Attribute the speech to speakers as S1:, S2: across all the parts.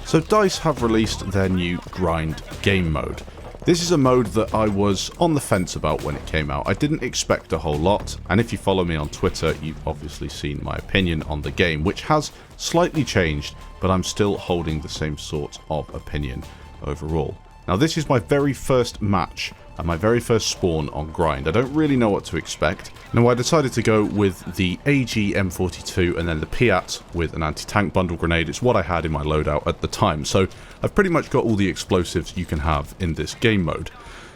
S1: So DICE have released their new Grind game mode. This is a mode that I was on the fence about when it came out. I didn't expect a whole lot, and if you follow me on Twitter, you've obviously seen my opinion on the game, which has slightly changed, but I'm still holding the same sort of opinion overall. Now this is my very first match and my very first spawn on Grind. I don't really know what to expect. Now I decided to go with the AG M42 and then the Piat with an anti-tank bundle grenade. It's what I had in my loadout at the time, so I've pretty much got all the explosives you can have in this game mode.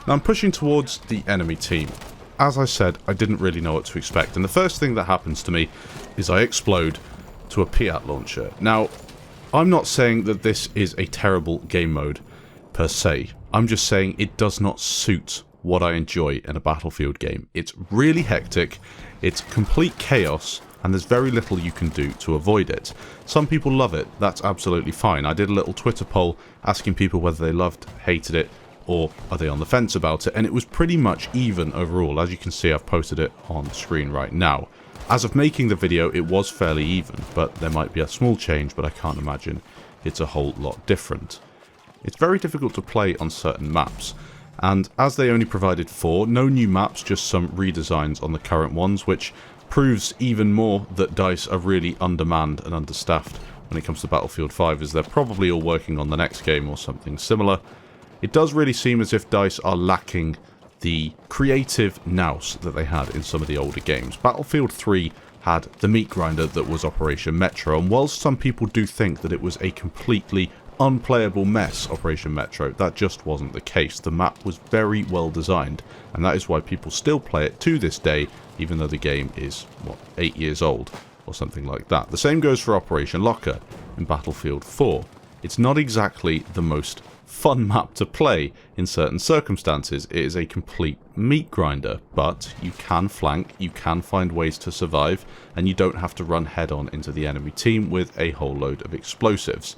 S1: Now I'm pushing towards the enemy team. As I said, I didn't really know what to expect, and the first thing that happens to me is I explode to a Piat launcher. Now, I'm not saying that this is a terrible game mode per se. I'm just saying it does not suit what I enjoy in a Battlefield game. It's really hectic, it's complete chaos, and there's very little you can do to avoid it. Some people love it, that's absolutely fine. I did a little Twitter poll asking people whether they loved, hated it, or are they on the fence about it, and it was pretty much even overall. As you can see, I've posted it on the screen right now. As of making the video, it was fairly even, but there might be a small change, but I can't imagine it's a whole lot different. It's very difficult to play on certain maps, and as they only provided 4, no new maps, just some redesigns on the current ones, which proves even more that DICE are really undermanned and understaffed when it comes to Battlefield 5, as they're probably all working on the next game or something similar. It does really seem as if DICE are lacking the creative nous that they had in some of the older games. Battlefield 3 had the Meatgrinder that was Operation Metro, and whilst some people do think that it was a completely unplayable mess, Operation Metro, that just wasn't the case. The map was very well designed, and that is why people still play it to this day, even though the game is, what, 8 years old, or something like that. The same goes for Operation Locker in Battlefield 4. It's not exactly the most fun map to play in certain circumstances. It is a complete meat grinder, but you can flank, you can find ways to survive, and you don't have to run head-on into the enemy team with a whole load of explosives.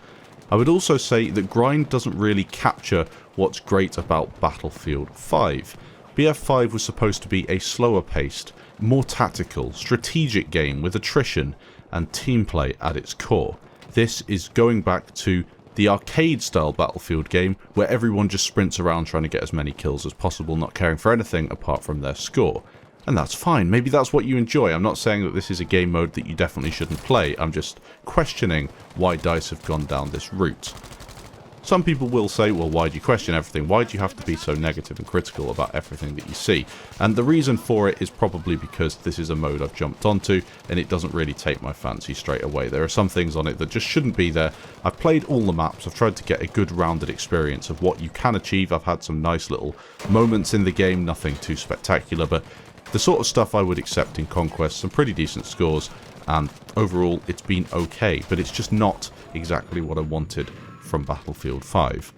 S1: I would also say that Grind doesn't really capture what's great about Battlefield 5. BF5 was supposed to be a slower paced, more tactical, strategic game with attrition and team play at its core. This is going back to the arcade style Battlefield game where everyone just sprints around trying to get as many kills as possible, not caring for anything apart from their score. And that's fine, maybe that's what you enjoy. I'm not saying that this is a game mode that you definitely shouldn't play, I'm just questioning why DICE have gone down this route. Some people will say, well, why do you question everything? Why do you have to be so negative and critical about everything that you see? And the reason for it is probably because this is a mode I've jumped onto, and it doesn't really take my fancy straight away. There are some things on it that just shouldn't be there. I've played all the maps, I've tried to get a good rounded experience of what you can achieve. I've had some nice little moments in the game, nothing too spectacular, but the sort of stuff I would accept in Conquest, some pretty decent scores, and overall it's been okay, but it's just not exactly what I wanted from Battlefield 5.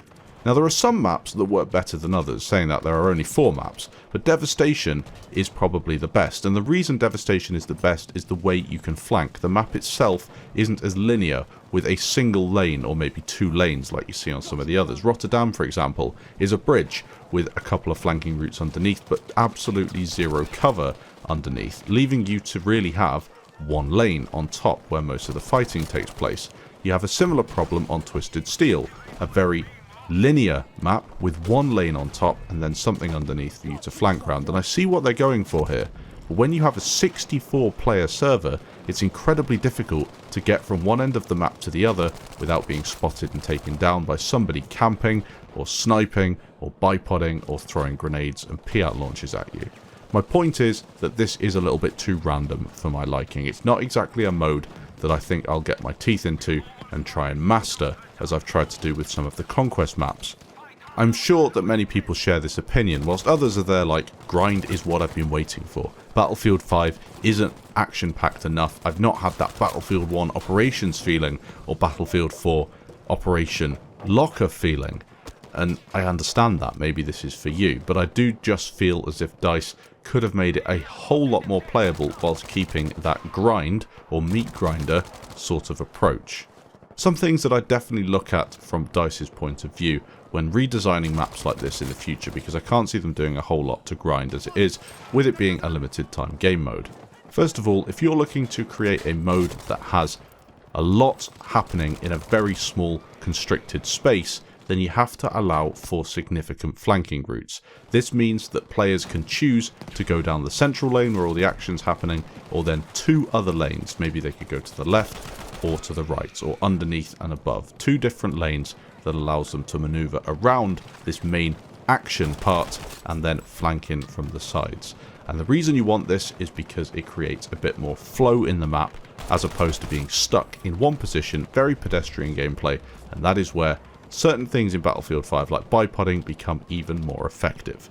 S1: Now there are some maps that work better than others, saying that there are only 4 maps, but Devastation is probably the best, and the reason Devastation is the best is the way you can flank. The map itself isn't as linear with a single lane or maybe 2 lanes like you see on some of the others. Rotterdam, for example, is a bridge with a couple of flanking routes underneath, but absolutely zero cover underneath, leaving you to really have one lane on top where most of the fighting takes place. You have a similar problem on Twisted Steel, a very linear map with one lane on top and then something underneath for you to flank around. And I see what they're going for here, but when you have a 64 player server, it's incredibly difficult to get from one end of the map to the other without being spotted and taken down by somebody camping or sniping or bipodding or throwing grenades and Piat launches at you. My point is that this is a little bit too random for my liking. It's not exactly a mode that I think I'll get my teeth into and try and master, as I've tried to do with some of the Conquest maps. I'm sure that many people share this opinion, whilst others are there like, Grind is what I've been waiting for. Battlefield 5 isn't action-packed enough. I've not had that Battlefield 1 Operations feeling, or Battlefield 4 Operation Locker feeling. And I understand that, maybe this is for you, but I do just feel as if DICE could have made it a whole lot more playable whilst keeping that grind, or meat grinder, sort of approach. Some things that I definitely look at from DICE's point of view when redesigning maps like this in the future, because I can't see them doing a whole lot to Grind as it is, with it being a limited time game mode. First of all, if you're looking to create a mode that has a lot happening in a very small constricted space, then you have to allow for significant flanking routes. This means that players can choose to go down the central lane where all the action's happening, or then 2 other lanes. Maybe they could go to the left or to the right, or underneath and above. 2 different lanes that allows them to maneuver around this main action part and then flank in from the sides. And the reason you want this is because it creates a bit more flow in the map as opposed to being stuck in one position. Very pedestrian gameplay, and that is where certain things in Battlefield 5 like bipodding become even more effective.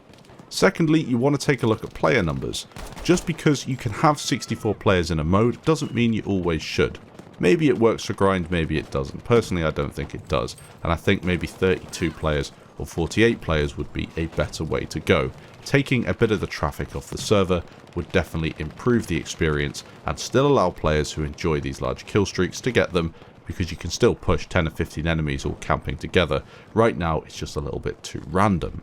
S1: Secondly, you want to take a look at player numbers. Just because you can have 64 players in a mode doesn't mean you always should. Maybe it works for grind, maybe it doesn't. Personally, I don't think it does, and I think maybe 32 players or 48 players would be a better way to go. Taking a bit of the traffic off the server would definitely improve the experience and still allow players who enjoy these large kill streaks to get them, because you can still push 10 or 15 enemies all camping together. Right now, it's just a little bit too random.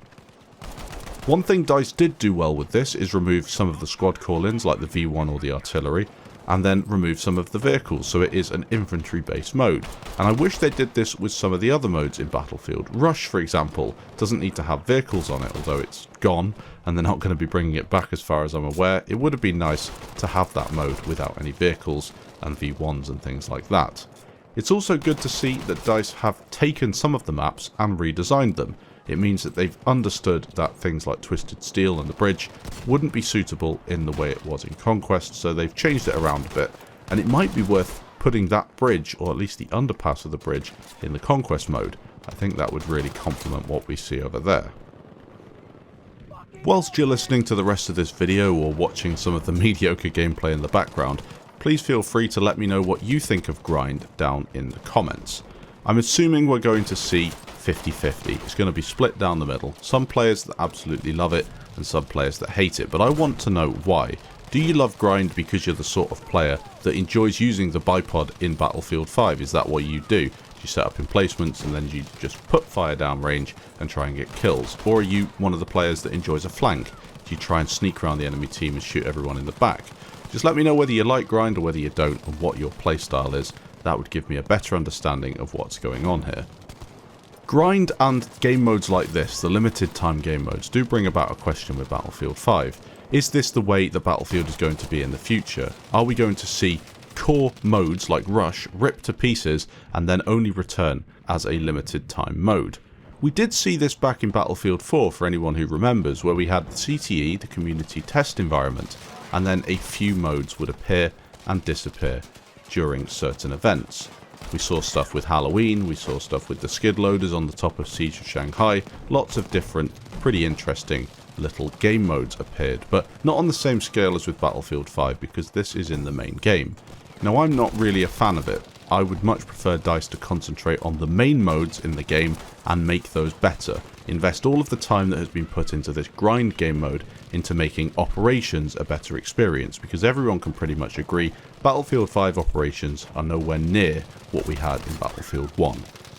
S1: One thing DICE did do well with this is remove some of the squad call-ins like the V1 or the artillery, and then remove some of the vehicles, so it is an infantry-based mode. And I wish they did this with some of the other modes in Battlefield. Rush, for example, doesn't need to have vehicles on it, although it's gone, and they're not going to be bringing it back as far as I'm aware. It would have been nice to have that mode without any vehicles and V1s and things like that. It's also good to see that DICE have taken some of the maps and redesigned them. It means that they've understood that things like Twisted Steel and the bridge wouldn't be suitable in the way it was in Conquest, so they've changed it around a bit, and it might be worth putting that bridge, or at least the underpass of the bridge, in the Conquest mode. I think that would really complement what we see over there. Whilst you're listening to the rest of this video or watching some of the mediocre gameplay in the background, please feel free to let me know what you think of grind down in the comments. I'm assuming we're going to see 50-50. It's going to be split down the middle. Some players that absolutely love it and some players that hate it, but I want to know why. Do you love grind because you're the sort of player that enjoys using the bipod in Battlefield 5? Is that what you do? You set up emplacements and then you just put fire down range and try and get kills? Or are you one of the players that enjoys a flank? Do you try and sneak around the enemy team and shoot everyone in the back? Just let me know whether you like grind or whether you don't, and what your playstyle is. That would give me a better understanding of what's going on here. Grind and game modes like this, the limited time game modes, do bring about a question with Battlefield 5. Is this the way that Battlefield is going to be in the future? Are we going to see core modes like Rush ripped to pieces and then only return as a limited time mode? We did see this back in Battlefield 4 for anyone who remembers, where we had the CTE, the community test environment, and then a few modes would appear and disappear during certain events. We saw stuff with Halloween, we saw stuff with the skid loaders on the top of Siege of Shanghai. Lots of different, pretty interesting little game modes appeared, but not on the same scale as with Battlefield 5, because this is in the main game. Now, I'm not really a fan of it. I would much prefer DICE to concentrate on the main modes in the game and make those better. Invest all of the time that has been put into this grind game mode into making operations a better experience, because everyone can pretty much agree Battlefield 5 operations are nowhere near what we had in Battlefield 1.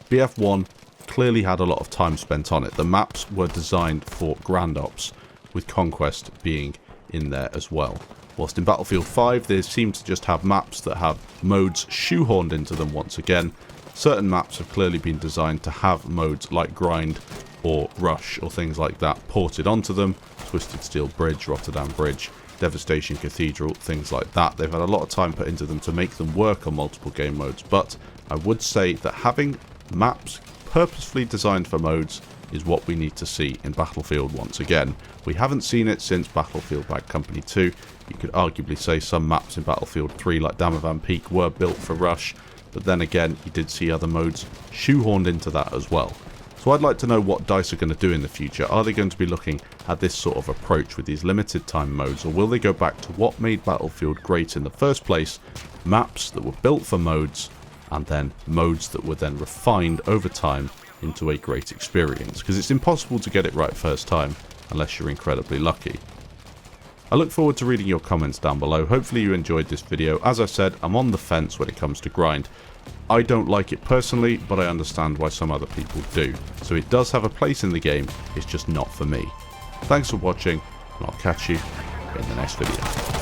S1: BF1 clearly had a lot of time spent on it. The maps were designed for Grand Ops, with Conquest being in there as well. Whilst in Battlefield 5 they seem to just have maps that have modes shoehorned into them once again. Certain maps have clearly been designed to have modes like Grind or Rush or things like that ported onto them. Twisted Steel Bridge, Rotterdam Bridge, Devastation Cathedral, things like that. They've had a lot of time put into them to make them work on multiple game modes, but I would say that having maps purposefully designed for modes is what we need to see in Battlefield once again. We haven't seen it since Battlefield Bad Company 2. You could arguably say some maps in Battlefield 3 like Damavan Peak were built for Rush, but then again you did see other modes shoehorned into that as well. So I'd like to know what DICE are going to do in the future. Are they going to be looking at this sort of approach with these limited time modes, or will they go back to what made Battlefield great in the first place? Maps that were built for modes, and then modes that were then refined over time into a great experience, because it's impossible to get it right first time unless you're incredibly lucky. I look forward to reading your comments down below. Hopefully you enjoyed this video. As I said, I'm on the fence when it comes to grind. I don't like it personally, but I understand why some other people do. So it does have a place in the game, it's just not for me. Thanks for watching, and I'll catch you in the next video.